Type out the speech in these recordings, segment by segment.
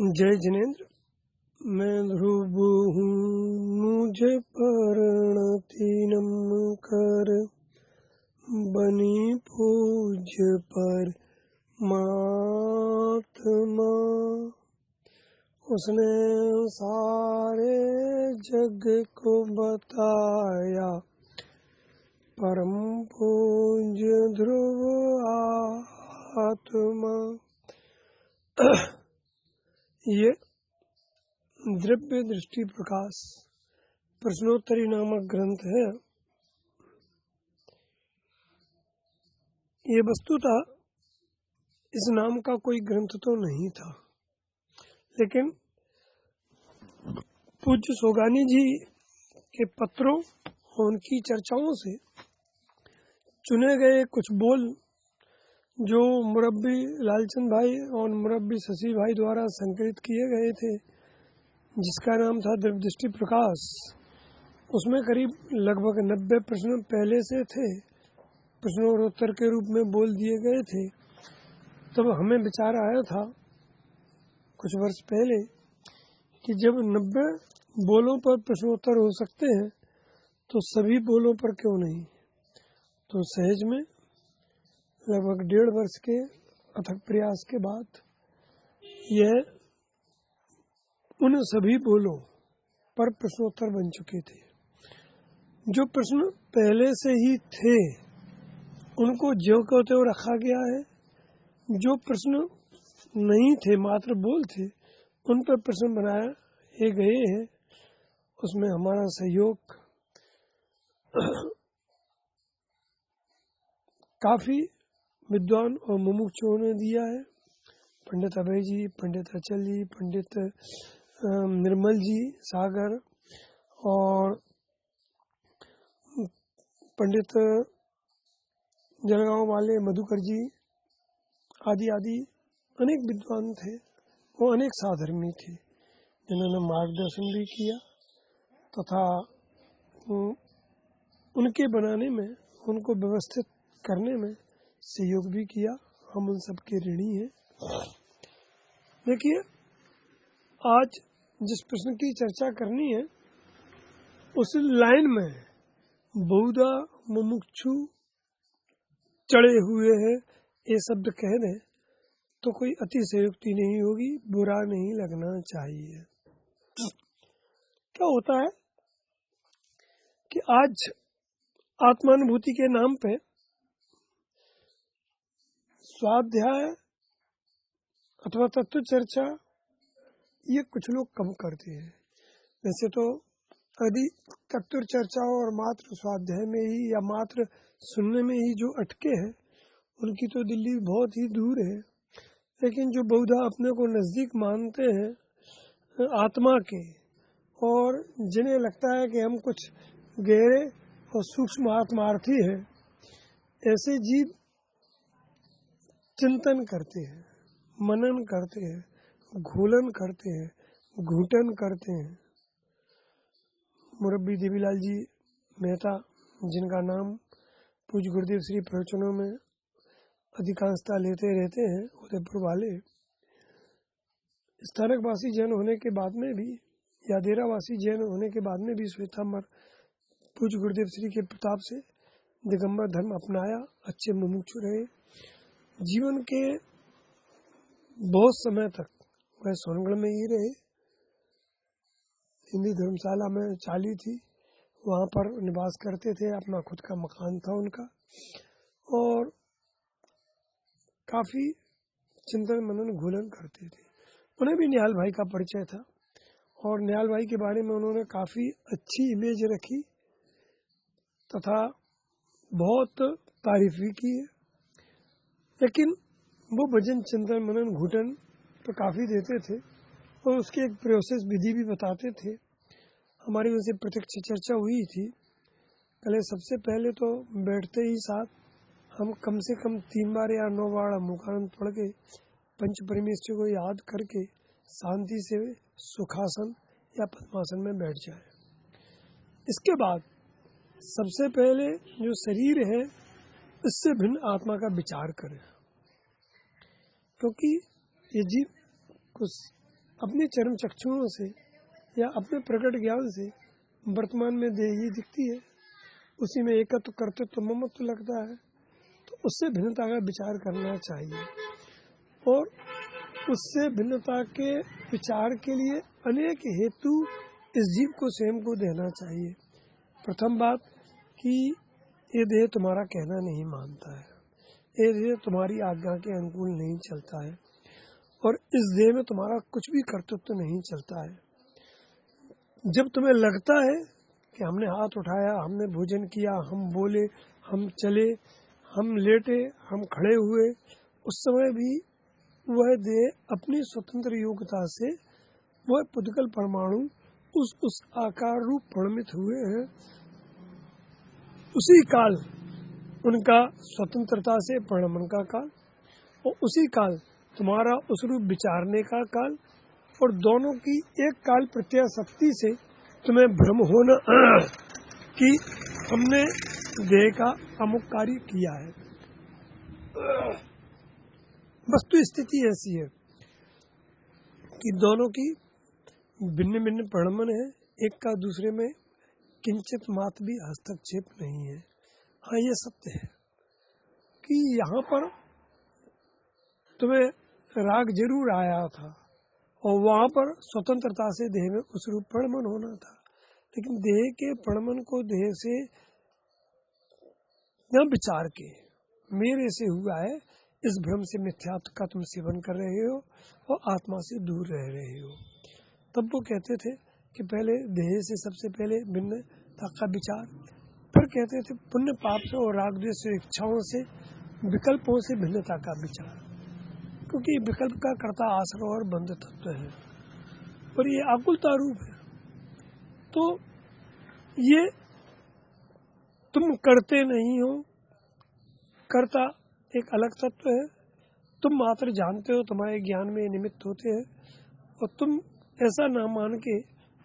जय जिनेन्द्र। मैं ध्रुव हूँ, मुझे परिणति नमकर, बनी पूज्य परमात्मा। उसने सारे जग को बताया, परम पूज्य ध्रुव आत्मा। ये द्रव्य दृष्टि प्रकाश प्रश्नोत्तरी नामक ग्रंथ है। ये वस्तुतः इस नाम का कोई ग्रंथ तो नहीं था, लेकिन पूज्य सोगानी जी के पत्रों और उनकी चर्चाओं से चुने गए कुछ बोल जो मुरब्बी लालचंद भाई और मुरब्बी शशि भाई द्वारा संकलित किए गए थे, जिसका नाम था द्रव्य दृष्टि प्रकाश, उसमें करीब लगभग 90 प्रश्न पहले से थे, प्रश्नोत्तर के रूप में बोल दिए गए थे। तब हमें विचार आया था कुछ वर्ष पहले कि जब 90 बोलों पर प्रश्नोत्तर हो सकते हैं तो सभी बोलों पर क्यों नहीं। तो सहज में लगभग 1.5 वर्ष के अथक प्रयास के बाद यह उन सभी बोलों पर प्रश्नोत्तर बन चुके थे। जो प्रश्न पहले से ही थे उनको ज्यों को त्यों रखा गया है, जो प्रश्न नहीं थे मात्र बोल थे उन पर प्रश्न बनाए गए हैं। उसमें हमारा सहयोग काफी विद्वान और मुमुक्षुओं ने दिया है। पंडित अभय जी, पंडित अचल जी, पंडित निर्मल जी सागर और पंडित जलगांव वाले मधुकर जी आदि आदि अनेक विद्वान थे। वो अनेक साधर्मी थे जिन्होंने मार्गदर्शन भी किया तथा उनके बनाने में, उनको व्यवस्थित करने में सहयोग भी किया। हम उन सबके ऋणी हैं। देखिए, आज जिस प्रश्न की चर्चा करनी है उस लाइन में बहुधा मुमुक्षु चढ़े हुए हैं, ये शब्द कह दें तो कोई अतिशयोक्ति नहीं होगी, बुरा नहीं लगना चाहिए। क्या होता है कि आज आत्मानुभूति के नाम पे स्वाध्याय अथवा तत्व चर्चा ये कुछ लोग कम करते हैं। वैसे तो यदि तत्व चर्चा और मात्र स्वाध्याय में ही या मात्र सुनने में ही जो अटके हैं उनकी तो दिल्ली बहुत ही दूर है। लेकिन जो बहुधा अपने को नजदीक मानते हैं आत्मा के, और जिन्हें लगता है कि हम कुछ गहरे और सूक्ष्म आत्मार्थी हैं, ऐसे जीव चिंतन करते हैं, मनन करते हैं, घोलन करते हैं, घुटन करते हैं। मुरब्बी देवीलाल जी मेहता, जिनका नाम पूज्य गुरुदेव श्री प्रवचनों में अधिकांशता लेते रहते हैं, उदयपुर वाले, स्थानकवासी जैन होने के बाद में भी या डेरावासी जैन होने के बाद में भी श्वेतांबर पूज्य गुरुदेव श्री के प्रताप से दिगंबर धर्म अपनाया, अच्छे मुमुक्षु रहे। जीवन के बहुत समय तक वह सोनगढ़ में ही रहे। हिंदी धर्मशाला में चाली थी, वहाँ पर निवास करते थे, अपना खुद का मकान था उनका, और काफी चिंतन मनन घोलन करते थे। उन्हें भी निहाल भाई का परिचय था और निहाल भाई के बारे में उन्होंने काफी अच्छी इमेज रखी तथा बहुत तारीफ भी की है। लेकिन वो भजन चिंतन मनन घुटन तो काफी देते थे और उसकी एक प्रोसेस विधि भी बताते थे। हमारी उनसे प्रत्यक्ष चर्चा हुई थी। पहले सबसे पहले तो बैठते ही साथ हम कम से कम 3 बार या 9 बार मुखानंद पढ़ के पंच परमेश्वर को याद करके शांति से सुखासन या पद्मासन में बैठ जाए। इसके बाद सबसे पहले जो शरीर है इससे भिन्न आत्मा का विचार करें, क्योंकि ये जीव कुछ अपने चरम चक्षुओं से या अपने प्रकट ज्ञान से वर्तमान में देह ही दिखती है, उसी में एकत्व कर्तृत्व ममत्व लगता है, तो उससे भिन्नता का विचार करना चाहिए। और उससे भिन्नता के विचार के लिए अनेक हेतु इस जीव को स्वयं को देना चाहिए। प्रथम बात कि ये देह तुम्हारा कहना नहीं मानता है, ये देह तुम्हारी आज्ञा के अनुकूल नहीं चलता है, और इस देह में तुम्हारा कुछ भी कर्तृत्व नहीं चलता है। जब तुम्हें लगता है कि हमने हाथ उठाया, हमने भोजन किया, हम बोले, हम चले, हम लेटे, हम खड़े हुए, उस समय भी वह देह अपनी स्वतंत्र योग्यता से वह पुद्गल परमाणु उस आकार रूप परिणमित हुए हैं। उसी काल उनका स्वतंत्रता से परिणमन का काल, और उसी काल तुम्हारा उस रूप विचारने का काल, और दोनों की एक काल प्रत्याशक्ति से तुम्हें भ्रम होना कि हमने देह का अमुक कार्य किया है। वस्तु स्थिति ऐसी है कि दोनों की भिन्न भिन्न परिणमन है, एक का दूसरे में किंचित मात्र भी हस्तक्षेप नहीं है। हाँ, ये सत्य है कि यहाँ पर तुम्हें राग जरूर आया था और वहाँ पर स्वतंत्रता से देह में उस रूप परिणमन होना था, लेकिन देह के परिणमन को देह से न विचार के मेरे से हुआ है, इस भ्रम से मिथ्यात्व का तुम सेवन कर रहे हो और आत्मा से दूर रह रहे हो। तब वो कहते थे कि पहले देह से सबसे पहले भिन्नता का विचार, फिर कहते थे पुण्य पाप से और राग द्वेष इच्छाओं से विकल्पों से भिन्नता का विचार, क्योंकि विकल्प का कर्ता आश्रय और बंध तत्व है और ये आकुलता रूप है। तो ये तुम करते नहीं हो, कर्ता एक अलग तत्व है, तुम मात्र जानते हो, तुम्हारे ज्ञान में निमित्त होते हैं और तुम ऐसा ना मान के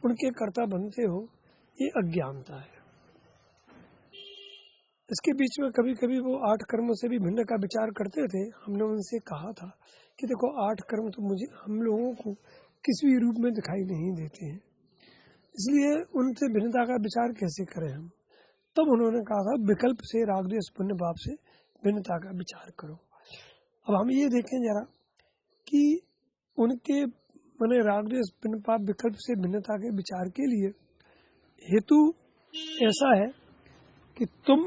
उनके कर्ता बनते हो, ये अज्ञानता है। इसके बीच में कभी कभी वो 8 कर्मों से भी भिन्न का विचार करते थे। हमने उनसे कहा था कि देखो 8 कर्म तो मुझे हम लोगों को किसी भी रूप में दिखाई नहीं देते हैं, इसलिए उनसे भिन्नता का विचार कैसे करें हम। तब उन्होंने कहा था विकल्प से, राग द्वेष पुण्य पाप से भिन्नता का विचार करो। अब हम ये देखें जरा कि उनके माने राग द्वेष पुण्य पाप विकल्प से भिन्नता के विचार के लिए हेतु ऐसा है कि तुम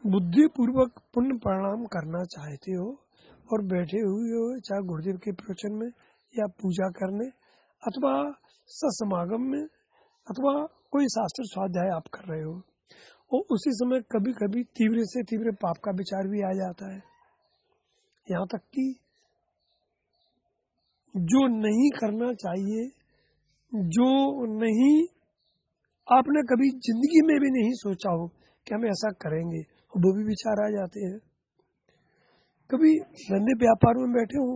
बुद्धि पूर्वक पुण्य परिणाम करना चाहते हो और बैठे हुए हो, चाहे गुरुदेव के प्रवचन में या पूजा करने अथवा सत्समागम में अथवा कोई शास्त्र स्वाध्याय आप कर रहे हो, और उसी समय कभी कभी तीव्र से तीव्र पाप का विचार भी आ जाता है। यहाँ तक कि जो नहीं करना चाहिए, जो नहीं आपने कभी जिंदगी में भी नहीं सोचा हो कि हम ऐसा करेंगे, वो भी विचार आ जाते हैं। कभी धंधे व्यापार में बैठे हो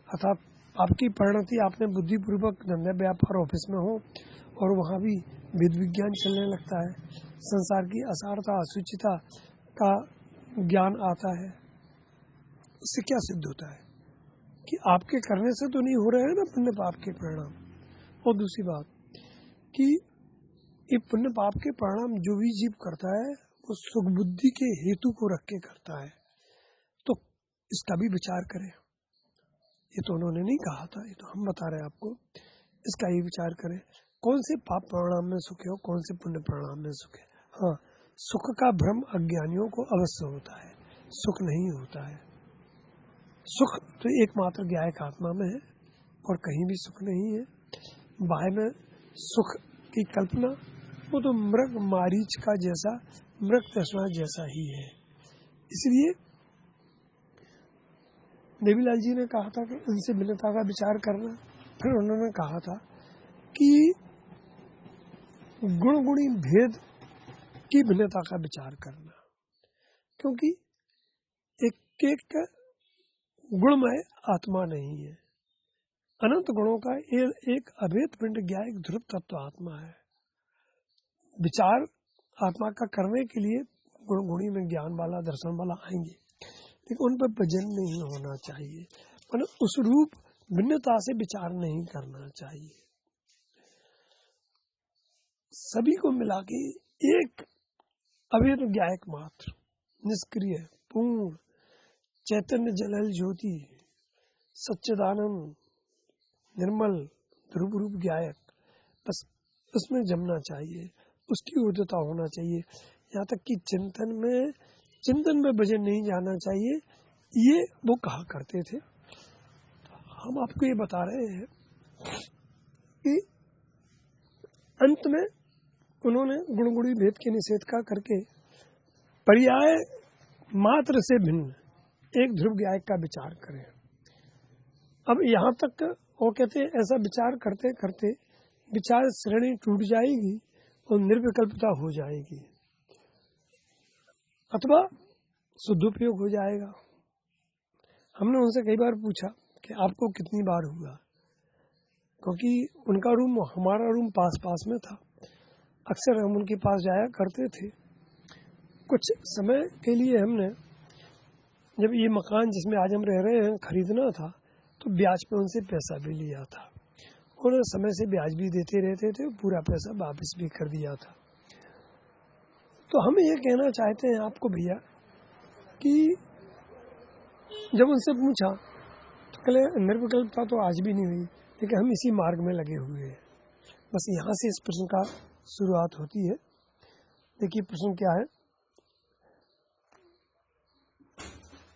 अर्थात आपकी परिणति, आपने बुद्धिपूर्वक धंधे व्यापार ऑफिस में हो और वहाँ भी वेद विज्ञान चलने लगता है, संसार की असारता असुचिता का ज्ञान आता है। उससे क्या सिद्ध होता है कि आपके करने से तो नहीं हो रहे हैं ना पुण्य पाप के परिणाम। और दूसरी बात कि ये पुण्य पाप के परिणाम जो भी जीव करता है वो सुख बुद्धि के हेतु को रख के करता है, तो इसका भी विचार करें। ये तो उन्होंने नहीं कहा था, ये तो हम बता रहे हैं आपको। इसका ही विचार करें, कौन से पाप परिणाम में सुख है और कौन से पुण्य परिणाम में सुख है। हाँ, सुख का भ्रम अज्ञानियों को अवश्य होता है, सुख नहीं होता है। सुख तो एकमात्र ज्ञायक आत्मा में है और कहीं भी सुख नहीं है। बाह्य में सुख की कल्पना वो तो मृग मारीच का जैसा, मृग तृष्णा जैसा ही है। इसलिए देवीलाल जी ने कहा था कि इनसे भिन्नता का विचार करना। फिर उन्होंने कहा था कि गुण गुणी भेद की भिन्नता का विचार करना, क्योंकि एक एक गुणमय आत्मा नहीं है, अनंत गुणों का एक अभेद पिंड ज्ञायक ध्रुव तत्व आत्मा है। विचार आत्मा का करने के लिए गुण गुणी में ज्ञान वाला दर्शन वाला आएंगे, लेकिन उन पर भजन नहीं होना चाहिए। मतलब उस रूप भिन्नता से विचार नहीं करना चाहिए। सभी को मिला के एक अभेद ज्ञायक मात्र, निष्क्रिय, पूर्ण, चैतन्य जलल ज्योति, सच्चिदानंद, निर्मल, ध्रुव रूप ज्ञायक, बस उसमें जमना चाहिए, उसकी ऊर्धता होना चाहिए। यहाँ तक कि चिंतन में भजन नहीं जाना चाहिए, ये वो कहा करते थे। हम आपको ये बता रहे हैं कि अंत में उन्होंने गुणगुणी भेद के निषेध का करके पर्याय मात्र से भिन्न एक ध्रुव ज्ञायक का विचार करें। अब यहाँ तक वो कहते हैं ऐसा विचार करते करते विचार श्रेणी टूट जाएगी और निर्विकल्पता हो जाएगी अथवा शुद्धोपयोग हो जाएगा। हमने उनसे कई बार पूछा कि आपको कितनी बार हुआ, क्योंकि उनका रूम हमारा रूम पास पास में था, अक्सर हम उनके पास जाया करते थे। कुछ समय के लिए हमने जब ये मकान जिसमें आज हम रह रहे हैं खरीदना था तो ब्याज पे उनसे पैसा भी लिया था, उन्होंने समय से ब्याज भी देते रहते थे, पूरा पैसा वापस भी कर दिया था। तो हम ये कहना चाहते हैं आपको भैया कि जब उनसे पूछा तो कहले निर्विकल्पता तो आज भी नहीं हुई, लेकिन हम इसी मार्ग में लगे हुए हैं। बस यहाँ से इस प्रश्न का शुरुआत होती है। देखिए प्रश्न क्या है,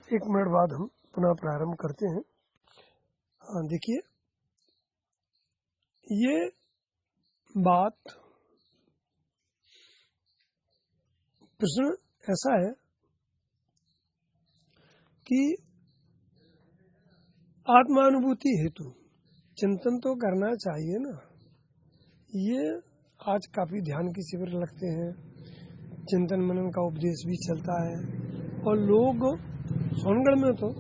एक मिनट बाद हम पुनः प्रारंभ करते हैं। हाँ देखिए, ये बात प्रश्न ऐसा है कि आत्मानुभूति हेतु चिंतन तो करना चाहिए ना। ये आज काफी ध्यान की शिविर लगते हैं, चिंतन मनन का उपदेश भी चलता है, और लोग सोनगढ़ में तो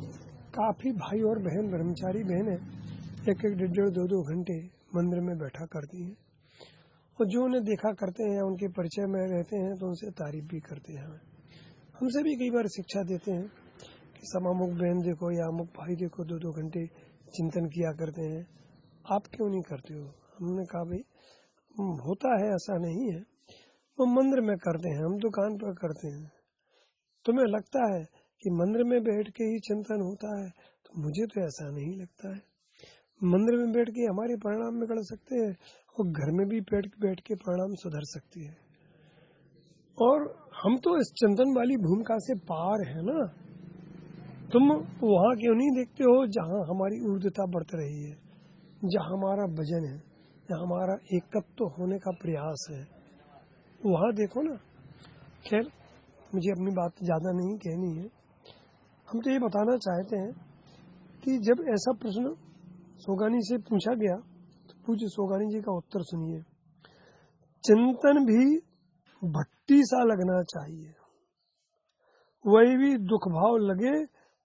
काफी भाई और बहन ब्रह्मचारी बहनें एक एक डेढ़ दो दो घंटे मंदिर में बैठा करती हैं, और जो उन्हें देखा करते हैं, उनके परिचय में रहते हैं तो उनसे तारीफ भी करते हैं। हमसे भी कई बार शिक्षा देते हैं कि समामुख बहन देखो या अमुक भाई देखो 2-2 घंटे चिंतन किया करते हैं, आप क्यों नहीं करते हो। हमने कहा भाई होता है, ऐसा नहीं है, वो मंदिर में करते हैं, हम दुकान पर करते हैं। तुम्हें लगता है कि मंदिर में बैठ के ही चिंतन होता है, तो मुझे तो ऐसा नहीं लगता है। मंदिर में बैठ के हमारे परिणाम बिगड़ सकते हैं और घर में भी बैठ के परिणाम सुधर सकते हैं, और हम तो इस चिंतन वाली भूमिका से पार है ना। तुम वहाँ क्यों नहीं देखते हो जहाँ हमारी ऊर्ध्वता बढ़ रही है, जहाँ हमारा भजन है, जहाँ हमारा एकत्व होने का प्रयास है, वहाँ देखो ना। खैर मुझे अपनी बात ज्यादा नहीं कहनी है, हम तो ये बताना चाहते हैं कि जब ऐसा प्रश्न सोगानी से पूछा गया तो पूज्य सोगानी जी का उत्तर सुनिए। चिंतन भी भट्टी सा लगना चाहिए, वही भी दुख भाव लगे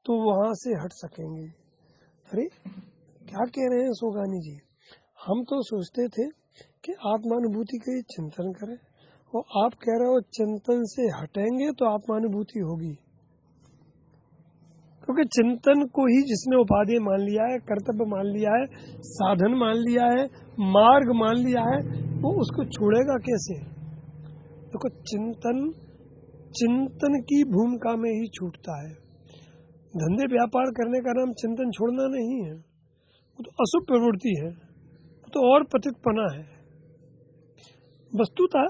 तो वहां से हट सकेंगे। अरे क्या कह रहे हैं सोगानी जी, हम तो सोचते थे कि आत्मानुभूति के चिंतन करें, और आप कह रहे हो चिंतन से हटेंगे तो आत्मानुभूति होगी। क्योंकि चिंतन को ही जिसने उपाधि मान लिया है, कर्तव्य मान लिया है, साधन मान लिया है, मार्ग मान लिया है, वो उसको छोड़ेगा कैसे। देखो चिंतन की भूमिका में ही छूटता है। धंधे व्यापार करने का नाम चिंतन छोड़ना नहीं है, वो तो अशुभ प्रवृत्ति है, वो तो और पतितपना है। वस्तुतः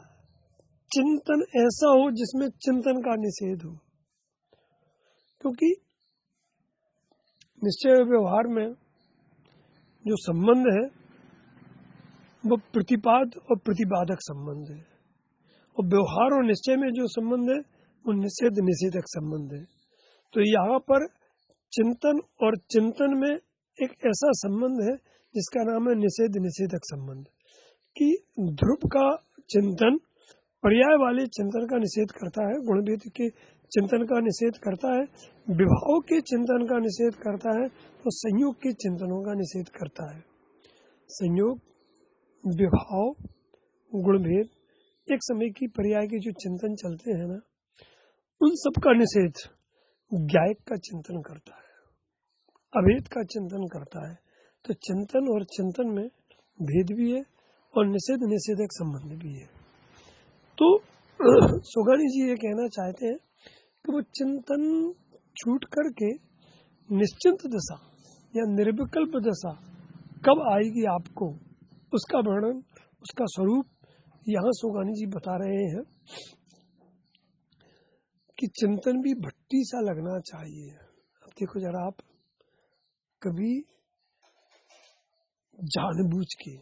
चिंतन ऐसा हो जिसमें चिंतन का निषेध हो, क्योंकि निश्चय व्यवहार में जो संबंध है वो प्रतिपाद और प्रतिपादक संबंध है, और व्यवहार और निश्चय में जो संबंध है वो निषेध निषेधक संबंध है। तो यहाँ पर चिंतन और चिंतन में एक ऐसा संबंध है जिसका नाम है निषेध निषेधक संबंध, कि ध्रुव का चिंतन पर्याय वाले चिंतन का निषेध करता है, गुणभेद के चिंतन का निषेध करता है, विभाव के चिंतन का निषेध करता है, तो संयोग के चिंतनों का निषेध करता है। संयोग, विभाव, गुणभेद एक समय की पर्याय के जो चिंतन चलते हैं ना, उन सब का निषेध ज्ञायक का चिंतन करता है, अभेद का चिंतन करता है। तो चिंतन और चिंतन में भेद भी है और निषेध निषेधक संबंध भी है। तो सुगानी जी ये कहना चाहते हैं कि वो चिंतन छूट करके निश्चिंत दशा या निर्विकल्प दशा कब आएगी आपको, उसका वर्णन, उसका स्वरूप यहाँ सुगानी जी बता रहे हैं कि चिंतन भी भट्टी सा लगना चाहिए। अब देखो जरा, आप कभी जानबूझ के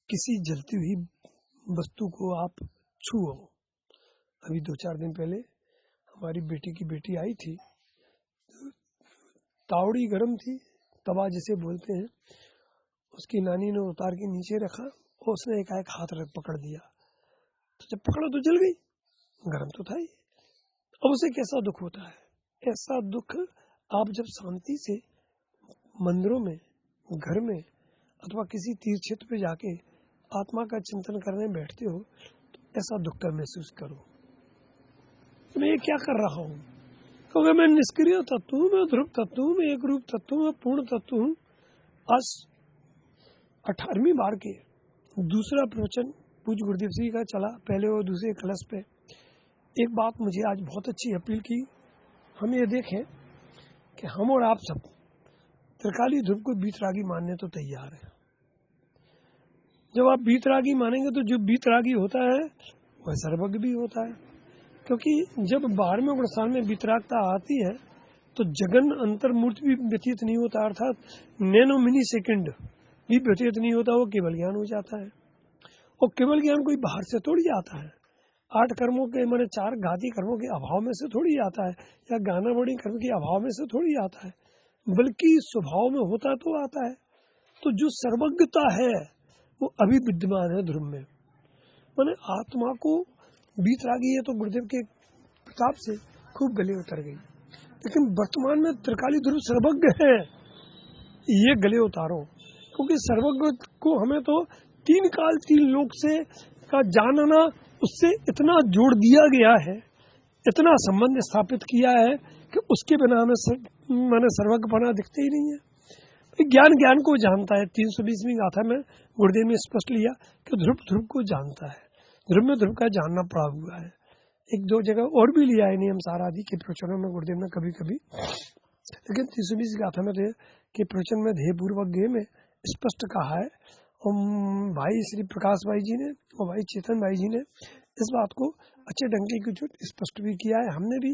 किसी जलती हुई वस्तु को आप छुओ। अभी 2-4 दिन पहले हमारी बेटी की बेटी आई थी, तावड़ी गर्म थी, तवा जिसे बोलते हैं, उसकी नानी ने उतार के नीचे रखा और उसने एकाएक हाथ रख पकड़ दिया। तो जब पकड़ा तो जल गई, गर्म तो था ही। अब उसे कैसा दुख होता है? ऐसा दुख आप जब शांति से मंदिरों में, घर में अथवा किसी तीर्थ क्षेत्र पे जाके आत्मा का चिंतन करने बैठते हो तो ऐसा दुख का महसूस करो। मैं ये क्या कर रहा हूँ? क्योंकि मैं निष्क्रिय तत्व हूँ, मैं ध्रुव तत्व हूँ, मैं एक रूप तत्व हूँ, मैं पूर्ण तत्व हूँ। आज 18वीं बार के दूसरा प्रवचन पूज्य गुरुदेव जी का चला, पहले और दूसरे कलश पे एक बात मुझे आज बहुत अच्छी अपील की। हम ये देखें कि हम और आप सब त्रिकाली ध्रुव को बीतरागी मानने तो तैयार है। जब आप बीतरागी मानेंगे तो जो बीतरागी होता है वह सर्वज्ञ भी होता है, क्योंकि जब 12वें गुणस्थान में बीतरागता आती है तो जगन अंतर्मूर्ति भी व्यतीत नहीं होता, अर्थात नैनो मिनी सेकंड भी व्यतीत नहीं होता, वो केवल ज्ञान हो जाता है। और केवल ज्ञान कोई बाहर से थोड़ी आता है, 8 कर्मों के मैंने 4 घाती कर्मों के अभाव में से थोड़ी आता है, या गाना बड़ी कर्म के अभाव में से थोड़ी आता है, बल्कि स्वभाव में होता तो आता है। तो जो सर्वज्ञता है वो अभी विद्यमान है ध्रुव में। मैंने आत्मा को बीतरागी है तो गुरुदेव के प्रताप से खूब गले उतर गई, लेकिन वर्तमान में त्रिकाली ध्रुव सर्वज्ञ है, ये गले उतारो। क्योंकि सर्वज्ञ को हमें तो 3 काल 3 लोक से का जानना, उससे इतना जोड़ दिया गया है, इतना संबंध स्थापित किया है कि उसके बिना हमें मैंने सर्वज्ञपना दिखते ही नहीं है। ज्ञान ज्ञान को जानता है। 320वीं गाथा में गुरुदेव ने स्पष्ट लिया कि ध्रुव ध्रुव को जानता है, ध्रुव में ध्रुव का जानना पड़ा हुआ है। 1-2 जगह और भी लिया है नियम सार आदि के प्रवचनों में गुरुदेव ने कभी कभी, लेकिन 320 गाथा में के प्रवचन में ध्येय पूर्वक गे में स्पष्ट कहा है। भाई श्री प्रकाश भाई जी ने और भाई चेतन भाई जी ने इस बात को अच्छे ढंग से स्पष्ट भी किया है। हमने भी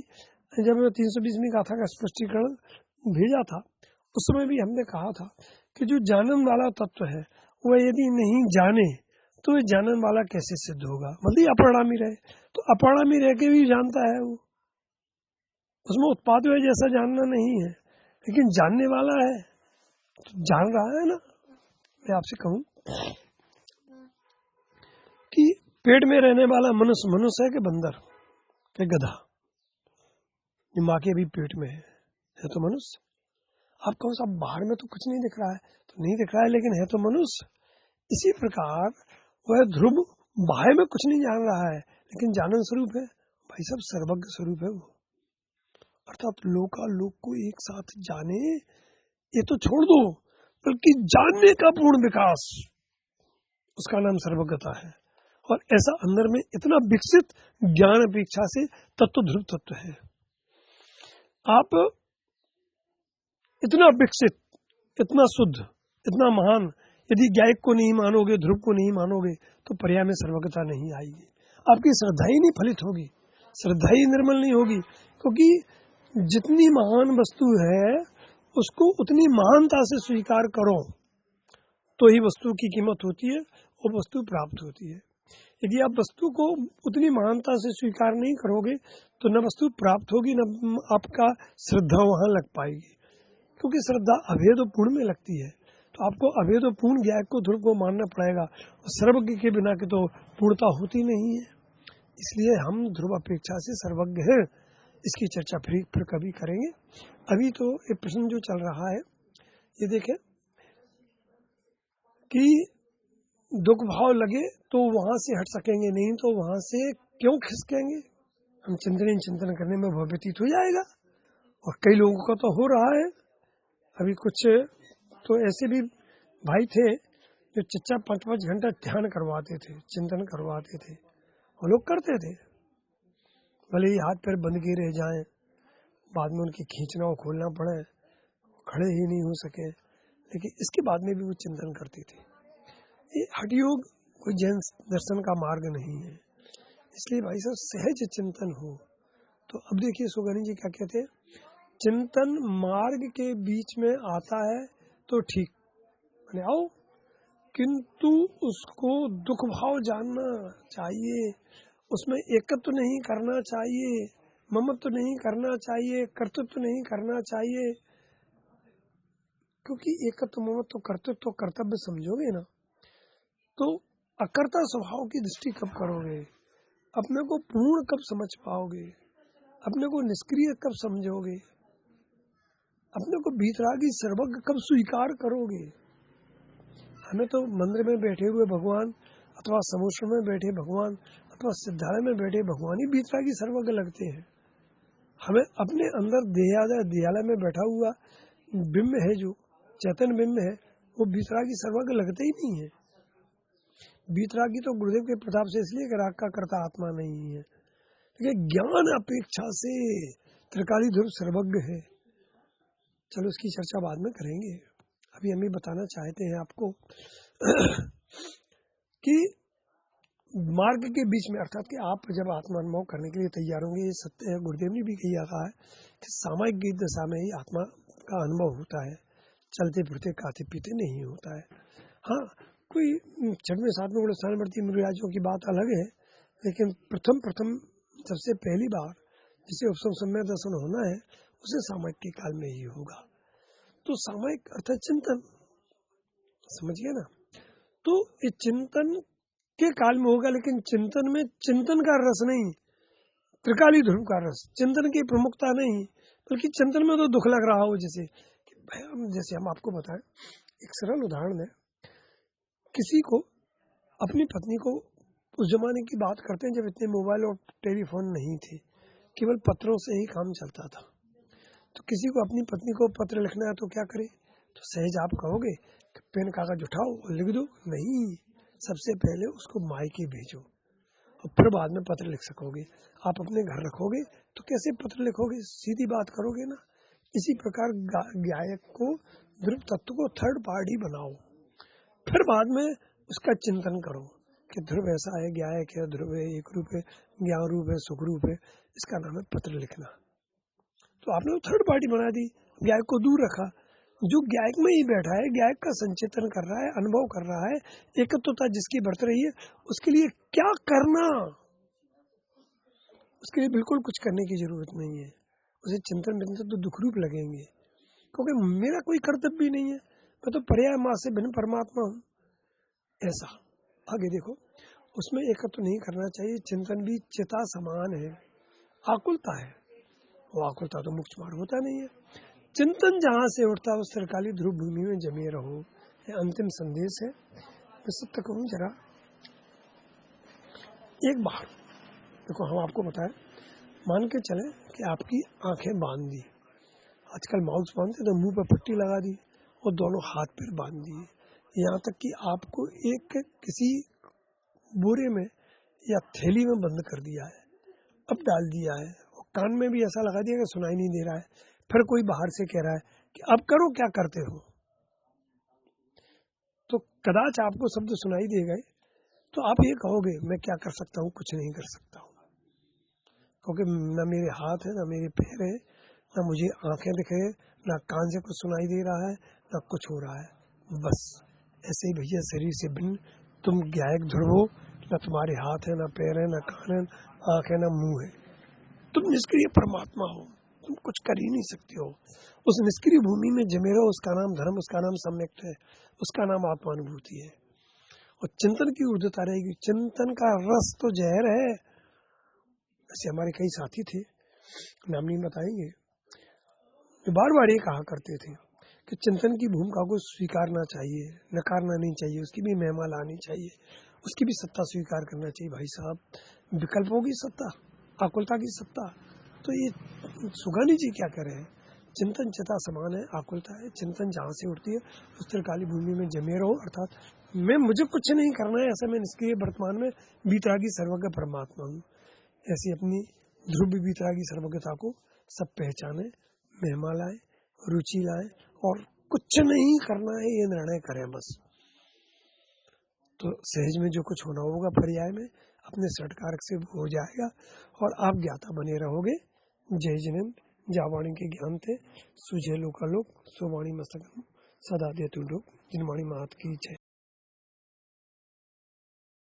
जब 320वीं गाथा का स्पष्टीकरण भेजा था उस समय भी हमने कहा था कि जो जानन वाला तत्व है वह यदि नहीं जाने तो ये जानन वाला कैसे सिद्ध होगा? मतलब अपरिणामी रहे तो अपरिणामी रह के भी जानता है, वो उसमें उत्पाद है जैसा जानना नहीं है, लेकिन जानने वाला है तो जान रहा है ना। मैं आपसे कहूं कि पेट में रहने वाला मनुष्य है कि बंदर के गधा? ये माँ के अभी पेट में है तो मनुष्य। आप कहो साहब बाहर में तो कुछ नहीं दिख रहा है, तो नहीं दिख रहा है लेकिन है तो मनुष्य। इसी प्रकार वह ध्रुव बाहर में कुछ नहीं जान रहा है लेकिन जानन स्वरूप है, भाई साहब सर्वज्ञ स्वरूप है वो। अर्थात लोकालोक को एक साथ जाने, ये तो छोड़ दो, बल्कि जानने का पूर्ण विकास, उसका नाम सर्वज्ञता है। और ऐसा अंदर में इतना विकसित ज्ञान अपेक्षा से तत्व ध्रुव तत्व है। आप इतना विकसित, इतना शुद्ध, इतना महान यदि ज्ञायक को नहीं मानोगे, ध्रुव को नहीं मानोगे तो पर्याय में सर्वज्ञता नहीं आएगी। आपकी श्रद्धा ही नहीं फलित होगी, श्रद्धा ही निर्मल नहीं होगी। क्योंकि जितनी महान वस्तु है उसको उतनी महानता से स्वीकार करो तो ही वस्तु की कीमत होती है और वस्तु प्राप्त होती है। यदि आप वस्तु को उतनी महानता से स्वीकार नहीं करोगे तो न वस्तु प्राप्त होगी, न आपका श्रद्धा वहां लग पाएगी। क्योंकि श्रद्धा अभेद और पूर्ण में लगती है, तो आपको अभेद और पूर्ण ज्ञान को ध्रुव को मानना पड़ेगा। और सर्वज्ञ के बिना के तो पूर्णता होती नहीं है। इसलिए हम ध्रुव अपेक्षा से सर्वज्ञ हैं। इसकी चर्चा फिर कभी करेंगे। अभी तो ये प्रश्न जो चल रहा है ये देखें कि दुख भाव लगे तो वहां से हट सकेंगे नहीं, तो वहां से क्यों खिसकेंगे? हम चिंतन करने में वह व्यतीत हो जाएगा। और कई लोगों का तो हो रहा है। अभी कुछ तो ऐसे भी भाई थे जो चच्चा 5-5 घंटा ध्यान करवाते थे, चिंतन करवाते थे, और लोग करते थे, भले ही हाथ पैर बंद के रह जाएं, बाद में उनकी खींचना और खोलना पड़े, खड़े ही नहीं हो सके, लेकिन इसके बाद में भी वो चिंतन करते थे। ये हठ योग कोई जैन दर्शन का मार्ग नहीं है, इसलिए भाई साहब सहज चिंतन हो। तो अब देखिए सुगानी जी क्या कहते हैं, चिंतन मार्ग के बीच में आता है तो ठीक मैंने आओ, किंतु उसको दुख भाव जानना चाहिए, उसमें एकत्व नहीं करना चाहिए, ममत्व नहीं करना चाहिए, कर्तृत्व नहीं करना चाहिए, क्योंकि एकत्व ममत्व कर्तृत्व कर्तव्य समझोगे ना तो अकर्ता स्वभाव की दृष्टि कब करोगे, अपने को पूर्ण कब समझ पाओगे, अपने को निष्क्रिय कब समझोगे, अपने को भीतरागी सर्वज्ञ कब स्वीकार करोगे। हमें तो मंदिर में बैठे हुए भगवान अथवा समुद्र में बैठे भगवान अथवा सिद्धालय में बैठे भगवान ही भीतरागी सर्वज्ञ लगते हैं। हमें अपने अंदर देहालय में बैठा हुआ बिंब है, जो चैतन्य बिंब है, वो भीतरागी सर्वज्ञ लगते ही नहीं है। भीतरागी तो गुरुदेव के प्रताप से इसलिए कि राग का कर्ता आत्मा नहीं है, लेकिन ज्ञान अपेक्षा से त्रिकाली ध्रुव सर्वज्ञ है। चलो उसकी चर्चा बाद में करेंगे, अभी हम ये बताना चाहते हैं आपको कि मार्ग के बीच में, अर्थात कि आप जब आत्मानुभव करने के लिए तैयार होंगे, ये सत्य है, गुरुदेव ने भी कहा है कि सामायिक गीत दशा में ही आत्मा का अनुभव होता है, चलते फिरते खाते पीते नहीं होता है। हाँ, कोई 6वें 7वें गुण स्थानवर्ती मुनिराजों की बात अलग है, लेकिन प्रथम सबसे पहली बार जिसे उपसम सम्यक दर्शन होना है उसे सामायिक के काल में ही होगा। तो सामायिक अर्थात चिंतन, समझ गए ना। तो ये चिंतन के काल में होगा, लेकिन चिंतन में चिंतन का रस नहीं, त्रिकाली ध्रुव का रस, चिंतन की प्रमुखता नहीं, बल्कि चिंतन में तो दुख लग रहा हो। जैसे हम आपको बताएं, एक सरल उदाहरण है, किसी को अपनी पत्नी को, उस जमाने की बात करते हैं जब इतने मोबाइल और टेलीफोन नहीं थे, केवल पत्रों से ही काम चलता था। तो किसी को अपनी पत्नी को पत्र लिखना है तो क्या करे, तो सहज आप कहोगे कि पेन कागज उठाओ और लिख दो, नहीं, सबसे पहले उसको मायके भेजो और फिर बाद में पत्र लिख सकोगे। आप अपने घर रखोगे तो कैसे पत्र लिखोगे, सीधी बात करोगे ना। इसी प्रकार गायक को, ध्रुव तत्व को थर्ड पार्टी बनाओ, फिर बाद में उसका चिंतन करो कि ध्रुव ऐसा है, गायक है, ध्रुव है, एक रूप है, ज्ञान रूप है, सुख रूप है, इसका नाम है पत्र लिखना। तो आपने वो थर्ड पार्टी बना दी, गायक को दूर रखा। जो गायक में ही बैठा है, गायक का संचेतन कर रहा है, अनुभव कर रहा है, एकत्वता जिसकी बरत रही है, उसके लिए क्या करना, उसके लिए बिल्कुल कुछ करने की जरूरत नहीं है। उसे चिंतन तो दुख रूप लगेंगे, क्योंकि मेरा कोई कर्तव्य भी नहीं है, मैं तो पर्याय माँ से भिन्न परमात्मा हूँ। ऐसा आगे देखो, उसमें एकत्व नहीं करना चाहिए। चिंतन भी चिता समान है, आकुलता है, वो आकुलता तो मोक्ष मार्ग होता नहीं है। चिंतन जहां से उठता है उस त्रिकाली ध्रुव भूमि में जमे रहो, ये अंतिम संदेश है। मैं सत्य कहूँ जरा, एक बार देखो, हम आपको बताएं, मान के चले कि आपकी आंखें बांध दी, आजकल माउस बांधते तो मुंह पर पट्टी लगा दी और दोनों हाथ पैर बांध दिए, यहाँ तक कि आपको एक किसी बोरे में या थैली में बंद कर दिया है, अब डाल दिया है, और कान में भी ऐसा लगा दिया कि सुनाई नहीं दे रहा है। फिर कोई बाहर से कह रहा है कि अब करो, क्या करते हो, तो कदाच आपको शब्द सुनाई दे गए तो आप ये कहोगे मैं क्या कर सकता हूँ, कुछ नहीं कर सकता हूँ, क्योंकि न मेरे हाथ है, न मेरे पैर है, न मुझे आंखें दिख रही, न कान से कुछ सुनाई दे रहा है, न कुछ हो रहा है। बस ऐसे ही भैया शरीर से भिन्न तुम गायक ध्रुव हो, न तुम्हारे हाथ है, न पैर है, न कान है, आंख है, न मुंह है, तुम निष्क्रिय परमात्मा हो, तुम कुछ कर ही नहीं सकते हो। उस निष्क्रिय भूमि में जमे रहो, उसका नाम धर्म, उसका नाम सम्यक्त है, उसका नाम आत्मानुभूति है, और चिंतन की ऊर्ध्वता रहेगी। चिंतन का रस तो जहर है। ऐसे हमारे कई साथी थे, नाम नहीं बताएंगे, जो बार बार ये कहा करते थे कि चिंतन की भूमिका को स्वीकारना चाहिए, नकारना नहीं चाहिए, उसकी भी महिमा लानी चाहिए, उसकी भी सत्ता स्वीकार करना चाहिए। भाई साहब, विकल्पों की सत्ता, आकुलता की सत्ता, तो ये सुगानी जी क्या कह रहे हैं, चिंतन चिता समान है, आकुलता है, चिंतन जहाँ से उठती है उस काली भूमि में जमे रहो, अर्थात मुझे कुछ नहीं करना है, ऐसा मैं निष्क्रिय वर्तमान में वीतरागी सर्वज्ञ परमात्मा हूँ, ऐसी अपनी ध्रुव वीतरागी सर्वज्ञता को सब पहचाने, महिमा लाए, रुचि लाए और कुछ नहीं करना है ये निर्णय करें बस। तो सहज में जो कुछ होना होगा पर्याय में अपने षटकारक से हो जाएगा और आप ज्ञाता बने रहोगे। जय जिनेन्द्र। जावाणी के ज्ञान थे, सुझे लोकालोक, सुवाणी मस्तक सदा देतु लोक। जिनवाणी मात की जय।